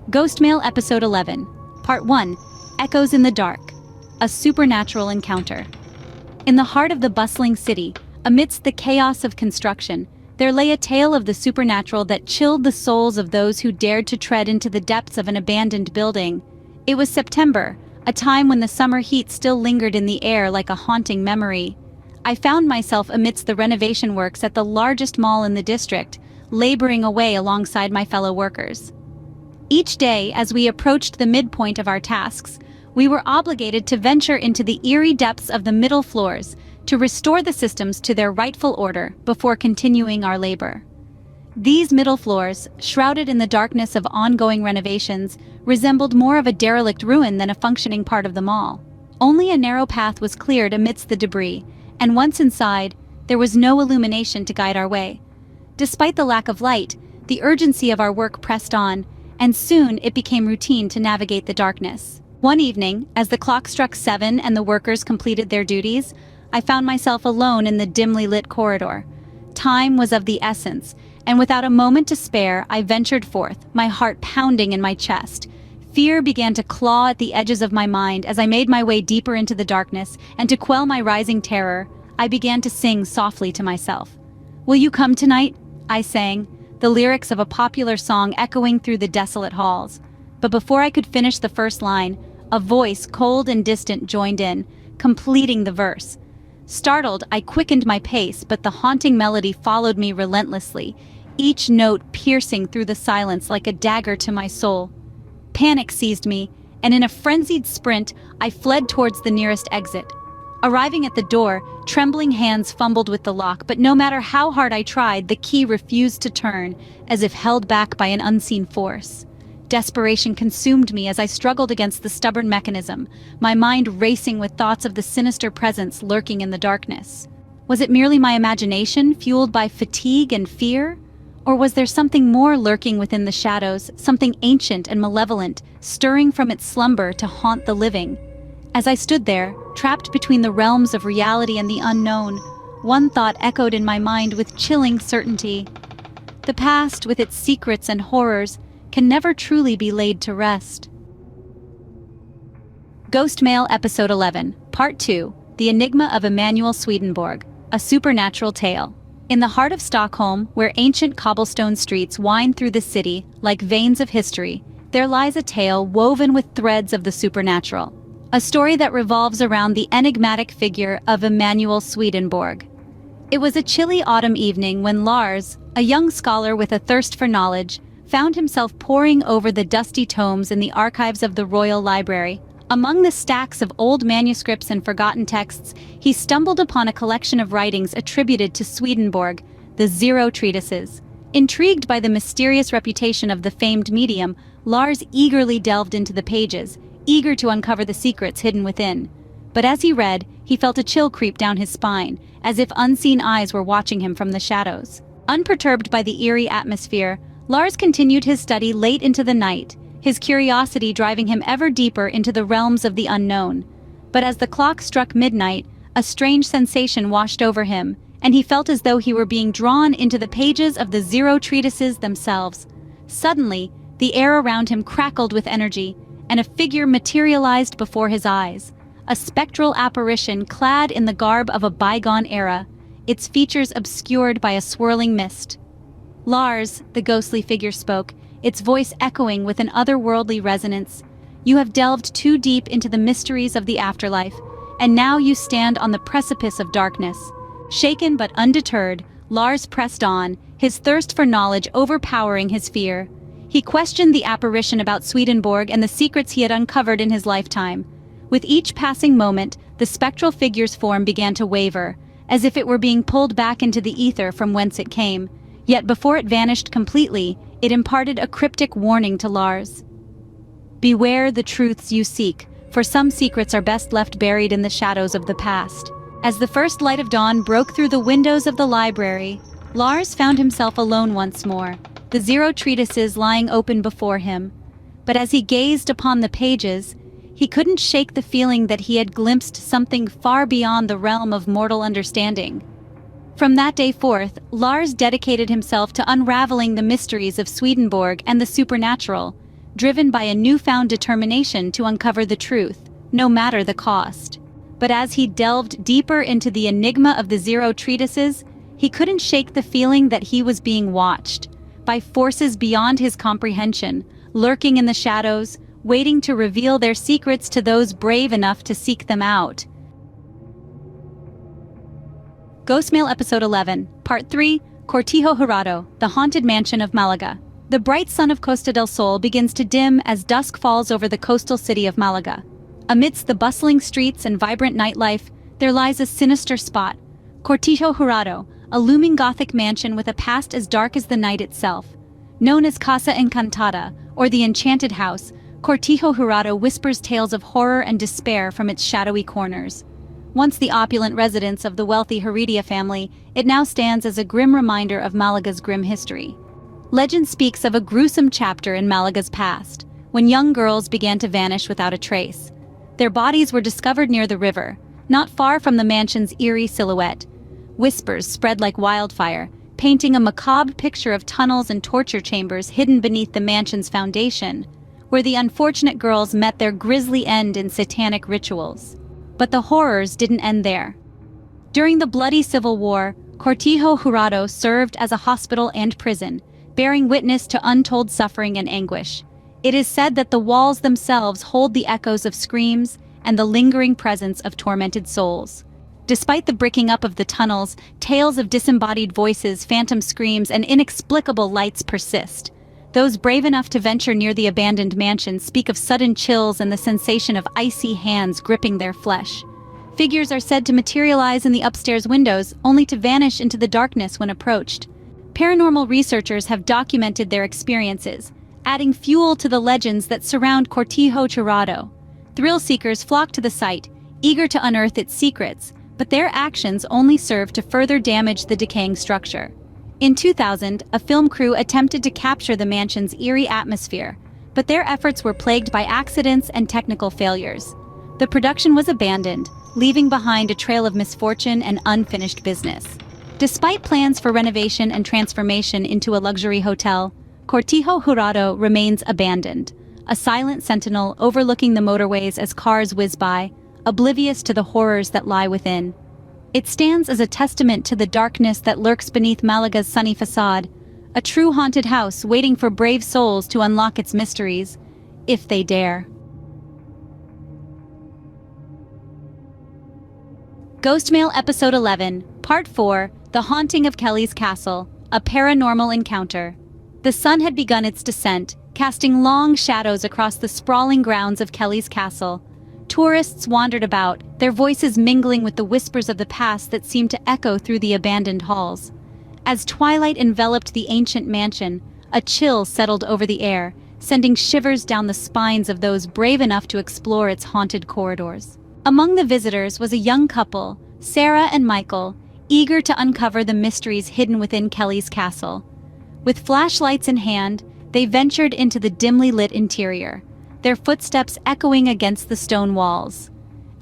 GhostMail Episode 11, Part 1, Echoes in the Dark, a Supernatural Encounter. In the heart of the bustling city, amidst the chaos of construction, there lay a tale of the supernatural that chilled the souls of those who dared to tread into the depths of an abandoned building. It was September, a time when the summer heat still lingered in the air like a haunting memory. I found myself amidst the renovation works at the largest mall in the district, laboring away alongside my fellow workers. Each day, as we approached the midpoint of our tasks, we were obligated to venture into the eerie depths of the middle floors to restore the systems to their rightful order before continuing our labor. These middle floors, shrouded in the darkness of ongoing renovations, resembled more of a derelict ruin than a functioning part of the mall. Only a narrow path was cleared amidst the debris, and once inside, there was no illumination to guide our way. Despite the lack of light, the urgency of our work pressed on, and soon it became routine to navigate the darkness. One evening, as the clock struck 7 and the workers completed their duties, I found myself alone in the dimly lit corridor. Time was of the essence, and without a moment to spare, I ventured forth, my heart pounding in my chest. Fear began to claw at the edges of my mind as I made my way deeper into the darkness, and to quell my rising terror, I began to sing softly to myself. "Will you come tonight?" I sang, the lyrics of a popular song echoing through the desolate halls. But before I could finish the first line, a voice cold and distant joined in, completing the verse. Startled, I quickened my pace, but the haunting melody followed me relentlessly, each note piercing through the silence like a dagger to my soul. Panic seized me, and in a frenzied sprint, I fled towards the nearest exit. Arriving at the door, trembling hands fumbled with the lock, but no matter how hard I tried, the key refused to turn, as if held back by an unseen force. Desperation consumed me as I struggled against the stubborn mechanism, my mind racing with thoughts of the sinister presence lurking in the darkness. Was it merely my imagination, fueled by fatigue and fear? Or was there something more lurking within the shadows, something ancient and malevolent, stirring from its slumber to haunt the living? As I stood there, trapped between the realms of reality and the unknown, one thought echoed in my mind with chilling certainty. The past, with its secrets and horrors, can never truly be laid to rest. GhostMail Episode 11, Part 2, The Enigma of Emanuel Swedenborg, a Supernatural Tale. In the heart of Stockholm, where ancient cobblestone streets wind through the city like veins of history, there lies a tale woven with threads of the supernatural. A story that revolves around the enigmatic figure of Emanuel Swedenborg. It was a chilly autumn evening when Lars, a young scholar with a thirst for knowledge, found himself poring over the dusty tomes in the archives of the Royal Library. Among the stacks of old manuscripts and forgotten texts, he stumbled upon a collection of writings attributed to Swedenborg, the Zero Treatises. Intrigued by the mysterious reputation of the famed medium, Lars eagerly delved into the pages, eager to uncover the secrets hidden within. But as he read, he felt a chill creep down his spine, as if unseen eyes were watching him from the shadows. Unperturbed by the eerie atmosphere, Lars continued his study late into the night, his curiosity driving him ever deeper into the realms of the unknown. But as the clock struck midnight, a strange sensation washed over him, and he felt as though he were being drawn into the pages of the Zero Treatises themselves. Suddenly, the air around him crackled with energy, and a figure materialized before his eyes, a spectral apparition clad in the garb of a bygone era, its features obscured by a swirling mist. "Lars," the ghostly figure spoke, its voice echoing with an otherworldly resonance, "you have delved too deep into the mysteries of the afterlife, and now you stand on the precipice of darkness." Shaken but undeterred, Lars pressed on, his thirst for knowledge overpowering his fear. He questioned the apparition about Swedenborg and the secrets he had uncovered in his lifetime. With each passing moment, the spectral figure's form began to waver, as if it were being pulled back into the ether from whence it came. Yet before it vanished completely, it imparted a cryptic warning to Lars. "Beware the truths you seek, for some secrets are best left buried in the shadows of the past." As the first light of dawn broke through the windows of the library, Lars found himself alone once more, the Zero Treatises lying open before him. But as he gazed upon the pages, he couldn't shake the feeling that he had glimpsed something far beyond the realm of mortal understanding. From that day forth, Lars dedicated himself to unraveling the mysteries of Swedenborg and the supernatural, driven by a newfound determination to uncover the truth, no matter the cost. But as he delved deeper into the enigma of the Zero Treatises, he couldn't shake the feeling that he was being watched by forces beyond his comprehension, lurking in the shadows, waiting to reveal their secrets to those brave enough to seek them out. GhostMail Episode 11, Part 3, Cortijo Jurado, the Haunted Mansion of Málaga. The bright sun of Costa del Sol begins to dim as dusk falls over the coastal city of Málaga. Amidst the bustling streets and vibrant nightlife, there lies a sinister spot, Cortijo Jurado, a looming Gothic mansion with a past as dark as the night itself. Known as Casa Encantada, or the Enchanted House, Cortijo Jurado whispers tales of horror and despair from its shadowy corners. Once the opulent residence of the wealthy Heredia family, it now stands as a grim reminder of Malaga's grim history. Legend speaks of a gruesome chapter in Malaga's past, when young girls began to vanish without a trace. Their bodies were discovered near the river, not far from the mansion's eerie silhouette. Whispers spread like wildfire, painting a macabre picture of tunnels and torture chambers hidden beneath the mansion's foundation, where the unfortunate girls met their grisly end in satanic rituals. But the horrors didn't end there. During the bloody civil war, Cortijo Jurado served as a hospital and prison, bearing witness to untold suffering and anguish. It is said that the walls themselves hold the echoes of screams and the lingering presence of tormented souls. Despite the bricking up of the tunnels, tales of disembodied voices, phantom screams, and inexplicable lights persist. Those brave enough to venture near the abandoned mansion speak of sudden chills and the sensation of icy hands gripping their flesh. Figures are said to materialize in the upstairs windows, only to vanish into the darkness when approached. Paranormal researchers have documented their experiences, adding fuel to the legends that surround Cortijo Jurado. Thrill seekers flock to the site, eager to unearth its secrets, but their actions only serve to further damage the decaying structure. In 2000, a film crew attempted to capture the mansion's eerie atmosphere, but their efforts were plagued by accidents and technical failures. The production was abandoned, leaving behind a trail of misfortune and unfinished business. Despite plans for renovation and transformation into a luxury hotel, Cortijo Jurado remains abandoned, a silent sentinel overlooking the motorways as cars whiz by, oblivious to the horrors that lie within. It stands as a testament to the darkness that lurks beneath Malaga's sunny facade, a true haunted house waiting for brave souls to unlock its mysteries, if they dare. GhostMail Episode 11, Part 4, The Haunting of Kellie's Castle, A Paranormal Encounter. The sun had begun its descent, casting long shadows across the sprawling grounds of Kellie's castle. Tourists wandered about, their voices mingling with the whispers of the past that seemed to echo through the abandoned halls. As twilight enveloped the ancient mansion, a chill settled over the air, sending shivers down the spines of those brave enough to explore its haunted corridors. Among the visitors was a young couple, Sarah and Michael, eager to uncover the mysteries hidden within Kellie's castle. With flashlights in hand, they ventured into the dimly lit interior, their footsteps echoing against the stone walls.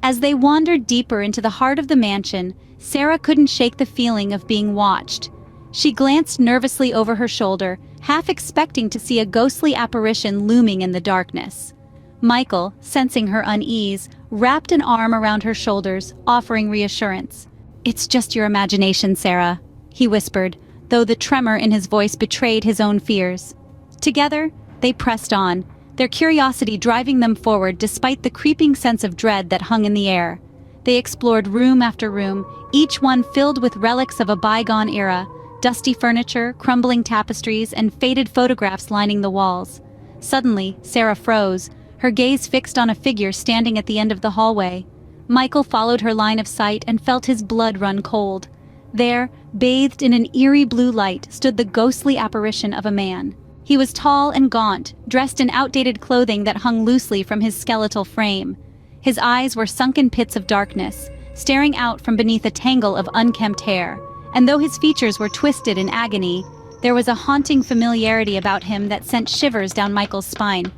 As they wandered deeper into the heart of the mansion, Sarah couldn't shake the feeling of being watched. She glanced nervously over her shoulder, half expecting to see a ghostly apparition looming in the darkness. Michael, sensing her unease, wrapped an arm around her shoulders, offering reassurance. "It's just your imagination, Sarah," he whispered, though the tremor in his voice betrayed his own fears. Together, they pressed on, their curiosity driving them forward despite the creeping sense of dread that hung in the air. They explored room after room, each one filled with relics of a bygone era, dusty furniture, crumbling tapestries, and faded photographs lining the walls. Suddenly, Sarah froze, her gaze fixed on a figure standing at the end of the hallway. Michael followed her line of sight and felt his blood run cold. There, bathed in an eerie blue light, stood the ghostly apparition of a man. He was tall and gaunt, dressed in outdated clothing that hung loosely from his skeletal frame. His eyes were sunken pits of darkness, staring out from beneath a tangle of unkempt hair, and though his features were twisted in agony, there was a haunting familiarity about him that sent shivers down Michael's spine.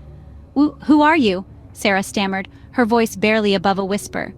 "Who are you?" Sarah stammered, her voice barely above a whisper.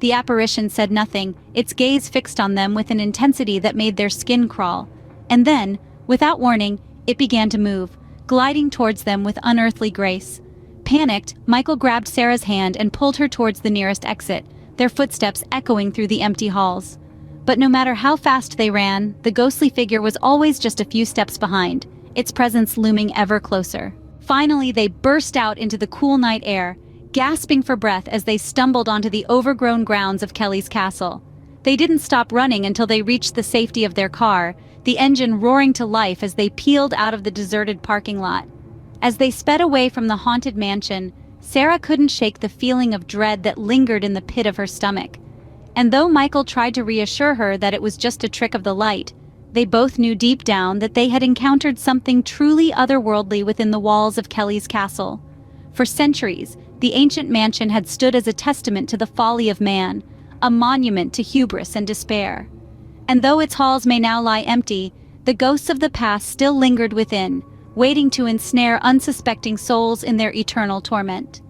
The apparition said nothing, its gaze fixed on them with an intensity that made their skin crawl. And then, without warning, it began to move, gliding towards them with unearthly grace. Panicked, Michael grabbed Sarah's hand and pulled her towards the nearest exit, their footsteps echoing through the empty halls. But no matter how fast they ran, the ghostly figure was always just a few steps behind, its presence looming ever closer. Finally, they burst out into the cool night air, gasping for breath as they stumbled onto the overgrown grounds of Kellie's castle. They didn't stop running until they reached the safety of their car, the engine roaring to life as they peeled out of the deserted parking lot. As they sped away from the haunted mansion, Sarah couldn't shake the feeling of dread that lingered in the pit of her stomach. And though Michael tried to reassure her that it was just a trick of the light, they both knew deep down that they had encountered something truly otherworldly within the walls of Kellie's castle. For centuries, the ancient mansion had stood as a testament to the folly of man, a monument to hubris and despair. And though its halls may now lie empty, the ghosts of the past still lingered within, waiting to ensnare unsuspecting souls in their eternal torment.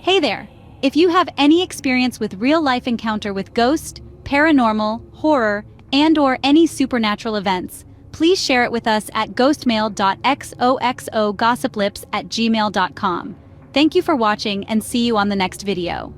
Hey there! If you have any experience with real-life encounter with ghost, paranormal, horror, and/or any supernatural events, please share it with us at ghostmail.xoxogossiplips@gmail.com. Thank you for watching and see you on the next video.